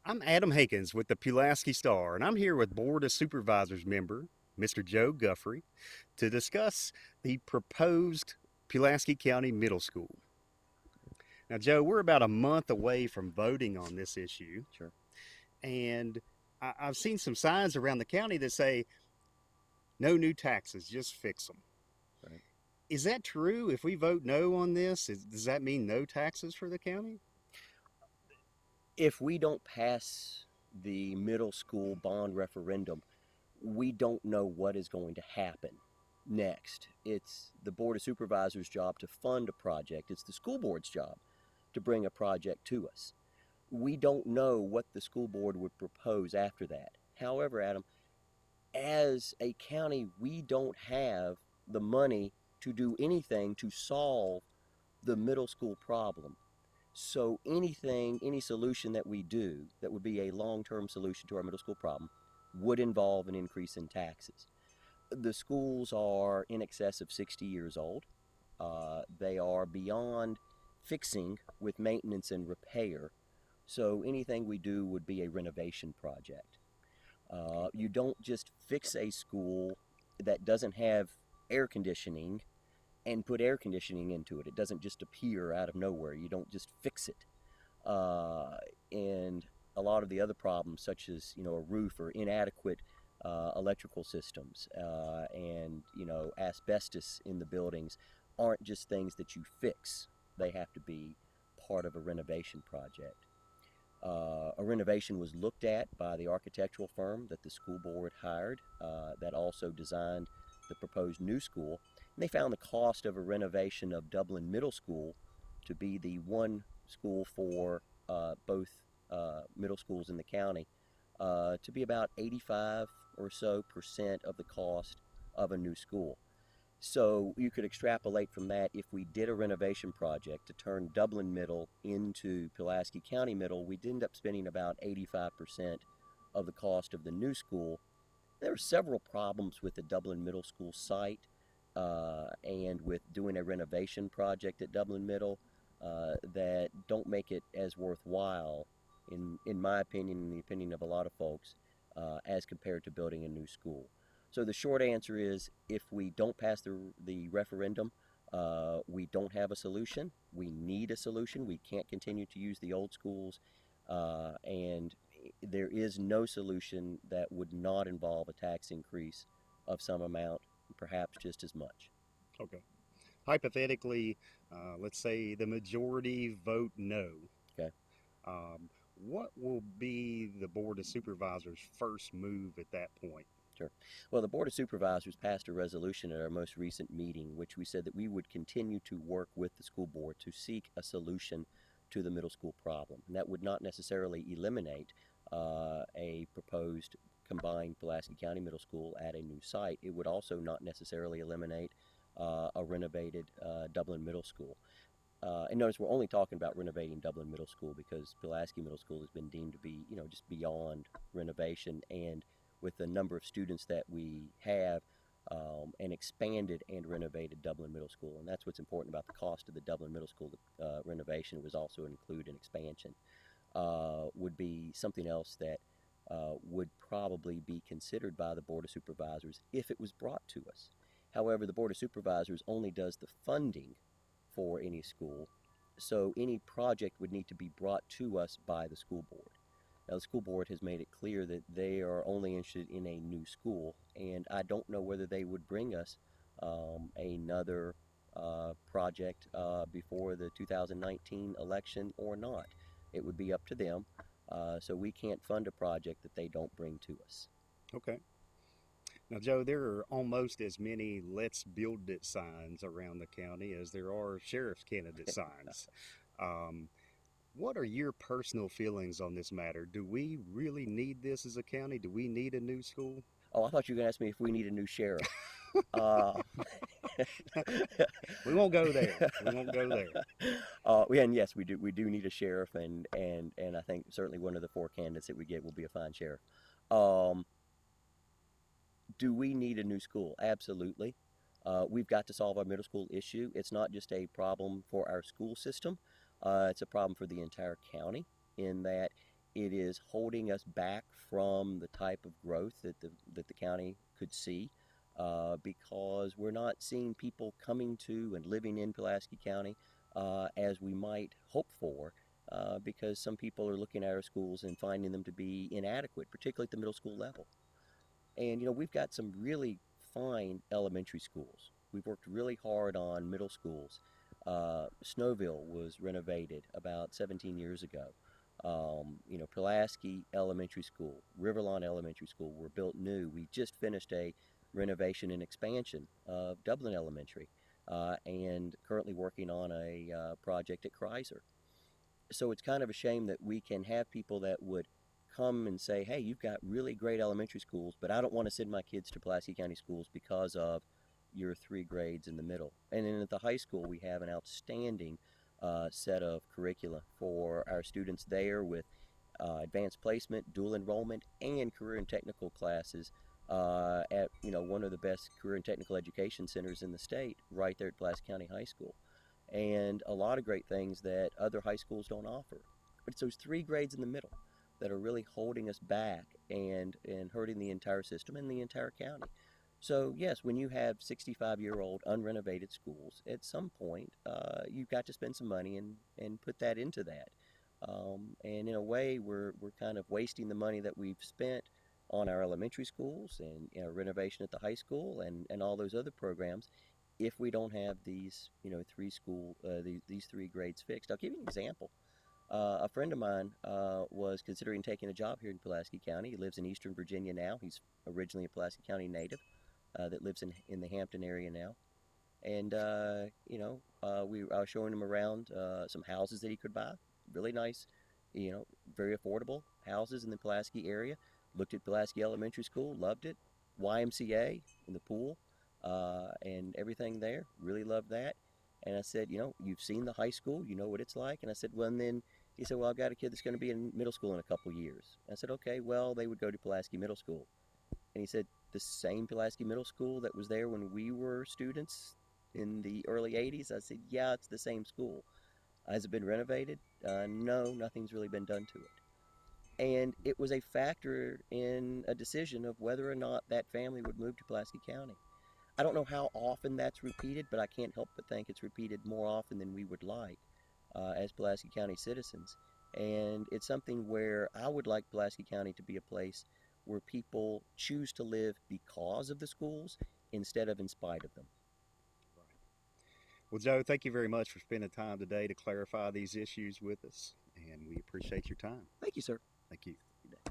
I'm Adam Hankins with the Pulaski Star, and I'm here with Board of Supervisors member Mr. Joe Guthrie to discuss the proposed Pulaski County Middle School. Now, Joe, we're about a month away from voting on this issue, Sure. and I've seen some signs around the county that say no new taxes, just fix them. Right. Is that true? If we vote no on this, does that mean no taxes for the county? If we don't pass the middle school bond referendum, we don't know what is going to happen next. It's the Board of Supervisors' job to fund a project, it's the school board's job to bring a project to us. We don't know what the school board would propose after that. However, Adam, as a county, we don't have the money to do anything to solve the middle school problem. So any solution that we do that would be a long-term solution to our middle school problem would involve an increase in taxes. The schools are in excess of 60 years old. They are beyond fixing with maintenance and repair. So anything we do would be a renovation project. You don't just fix a school that doesn't have air conditioning and put air conditioning into it. It doesn't just appear out of nowhere. You don't just fix it. And a lot of the other problems, such as a roof or inadequate electrical systems and asbestos in the buildings, aren't just things that you fix. They have to be part of a renovation project. A renovation was looked at by the architectural firm that the school board hired that also designed the proposed new school. And they found the cost of a renovation of Dublin Middle School to be the one school for both middle schools in the county to be about 85 or so percent of the cost of a new school. So you could extrapolate from that, if we did a renovation project to turn Dublin Middle into Pulaski County Middle, we'd end up spending about 85% of the cost of the new school. There are several problems with the Dublin Middle School site and with doing a renovation project at Dublin Middle that don't make it as worthwhile, in my opinion, in the opinion of a lot of folks, as compared to building a new school. So the short answer is, if we don't pass the referendum, we don't have a solution. We need a solution. We can't continue to use the old schools, and there is no solution that would not involve a tax increase of some amount, perhaps just as much. Okay. Hypothetically, let's say the majority vote no. Okay. What will be the Board of Supervisors' first move at that point? Sure. Well, the Board of Supervisors passed a resolution at our most recent meeting, which we said that we would continue to work with the school board to seek a solution to the middle school problem. And that would not necessarily eliminate a proposed combined Pulaski County Middle School at a new site. It would also not necessarily eliminate a renovated Dublin Middle School. And notice we're only talking about renovating Dublin Middle School because Pulaski Middle School has been deemed to be, just beyond renovation, and with the number of students that we have, an expanded and renovated Dublin Middle School. And that's what's important about the cost of the Dublin Middle School renovation, was also include an expansion, would be something else that would probably be considered by the Board of Supervisors if it was brought to us. However, the Board of Supervisors only does the funding for any school, so any project would need to be brought to us by the school board. Now, the school board has made it clear that they are only interested in a new school, and I don't know whether they would bring us another project before the 2019 election or not. It would be up to them, so we can't fund a project that they don't bring to us. Okay. Now, Joe, there are almost as many "Let's Build It" signs around the county as there are sheriff's candidate signs. Um, what are your personal feelings on this matter? Do we really need this as a county? Do we need a new school? Oh, I thought you were going to ask me if we need a new sheriff. Uh, We won't go there. We won't go there. and yes, we do. We do need a sheriff, and I think certainly one of the four candidates that we get will be a fine sheriff. Um, do we need a new school? Absolutely. We've got to solve our middle school issue. It's not just a problem for our school system. It's a problem for the entire county, in that It is holding us back from the type of growth that the county could see, because we're not seeing people coming to and living in Pulaski County as we might hope for, because some people are looking at our schools and finding them to be inadequate, particularly at the middle school level. And we've got some really fine elementary schools. We've worked really hard on middle schools. Snowville was renovated about 17 years ago. Pulaski Elementary School, Riverlawn Elementary School were built new. We just finished a renovation and expansion of Dublin Elementary, and currently working on a project at Kreiser. So it's kind of a shame that we can have people that would come and say, hey, you've got really great elementary schools, but I don't want to send my kids to Pulaski County schools because of your 3 grades in the middle. And then at the high school, we have an outstanding set of curricula for our students there, with advanced placement, dual enrollment, and career and technical classes at one of the best career and technical education centers in the state, right there at Pulaski County High School. And a lot of great things that other high schools don't offer. But it's those 3 grades in the middle that are really holding us back and hurting the entire system and the entire county. So yes, when you have 65-year-old unrenovated schools, at some point you've got to spend some money and put that into that. And in a way, we're kind of wasting the money that we've spent on our elementary schools and renovation at the high school and all those other programs, if we don't have these 3 grades fixed. I'll give you an example. A friend of mine was considering taking a job here in Pulaski County. He lives in Eastern Virginia now. He's originally a Pulaski County native that lives in the Hampton area now. And I was showing him around some houses that he could buy. Really nice, very affordable houses in the Pulaski area. Looked at Pulaski Elementary School, loved it. YMCA in the pool and everything there. Really loved that. And I said, you've seen the high school, you know what it's like. And I said, well, and then he said, well, I've got a kid that's going to be in middle school in a couple years. I said, okay, well, they would go to Pulaski Middle School. And he said, the same Pulaski Middle School that was there when we were students in the early 80s? I said, yeah, it's the same school. Has it been renovated? No, nothing's really been done to it. And it was a factor in a decision of whether or not that family would move to Pulaski County. I don't know how often that's repeated, but I can't help but think it's repeated more often than we would like as Pulaski County citizens. And it's something where I would like Pulaski County to be a place where people choose to live because of the schools instead of in spite of them. Well, Joe, thank you very much for spending time today to clarify these issues with us, and we appreciate your time. Thank you, sir. Thank you.